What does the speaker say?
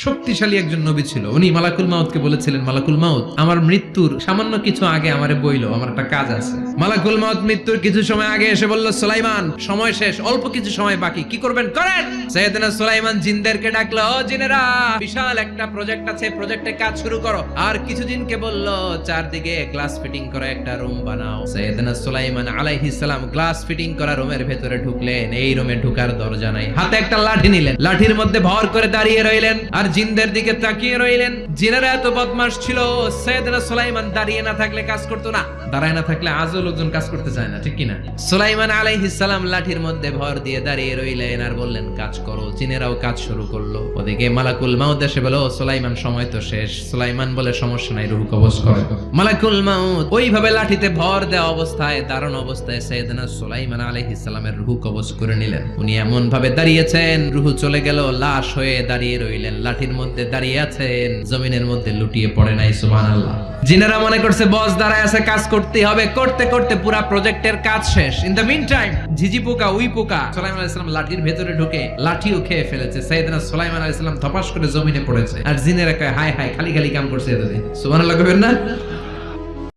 শক্তিশালী একজন নবী ছিল। উনি মালাকুল মাউতকে বলেছিলেন, মালাকুল মাউত, আমার মৃত্যুর সামান্য কিছু আগে আমারে বইলো, আমার একটা কাজ আছে। মালাকুল মাউত মৃত্যুর কিছু সময় আগে এসে বলল, সুলাইমান, সময় শেষ, অল্প কিছু সময় বাকি, কি করবেন করেন। সাইয়েদনা সুলাইমান জিনদেরকে ডাকলো, ও জিনেরা, বিশাল একটা প্রজেক্ট আছে, প্রজেক্টে কাজ শুরু করো। আর কিছু জিনকে বলল, চারদিকে গ্লাস ফিটিং করা একটা রুম বানাও। সাইয়েদনা সুলাইমান আলাইহিস সালাম গ্লাস ফিটিং করা রুমের ভেতরে ঢুকলেন। এই রুমে ঢোকার দরজা নাই, হাতে একটা লাঠি নিলেন, লাঠির মধ্যে ভর করে দাঁড়িয়ে রইলেন আর জিনদের দিকে তাকিয়ে রইলেন। জিনেরা এত বদমাশ ছিল, সাইয়েদনা সুলাইমান দাঁড়িয়ে না থাকলে কাজ করতো না, দাঁড়ায় না থাকলে আজও লোকজন কাজ করতে চায় না, ঠিক কিনা? সুলাইমান আলাইহিস সালাম লাঠির মধ্যে ভর দিয়ে দাঁড়িয়ে রইলেন আর বললেন, কাজ করো। জিনেরাও কাজ শুরু করলো। ওদিকে মালাকুল মাউত এসে বলে, ও সুলাইমান, সময় তো শেষ। সুলাইমান বলে, সমস্যা নাই, রূহ কবজ করো। মালাকুল মাউত ওইভাবে লাঠিতে ভর দেওয়া অবস্থায়, দাঁড়ানো অবস্থায় সাইয়েদনা সুলাইমান আলাইহিস সালামের রূহ কবজ করে নিলেন। উনি এমন ভাবে দাঁড়িয়েছেন, রূহ চলে গেল, লাশ হয়ে দাঁড়িয়ে রইলেন। লাঠির মধ্যে দাঁড়িয়ে আছেন, জমিনের মধ্যে লুটিয়ে পড়ে নাই। সুবহানাল্লাহ। জিনেরা মনে করছে বস দাঁড়ায় আছে, কাজ করতেই হবে। করতে করতে পুরা প্রজেক্টের কাজ শেষ। ইন দ্য মিন টাইম ঝিঝি পোকা, উই পোকা সুলাইমান আলাইহিস সালাম লাঠির ভেতরে ঢুকে লাঠিও খেয়ে ফেলেছে। সাইয়েদনা সুলাইমান আলাইহিস সালাম ধপাস করে জমিনে পড়েছে। আর জিনেরা কয়, হায় হায়, খালি খালি কাম করছে এতদিন। সুবহানাল্লাহ কইবেন না?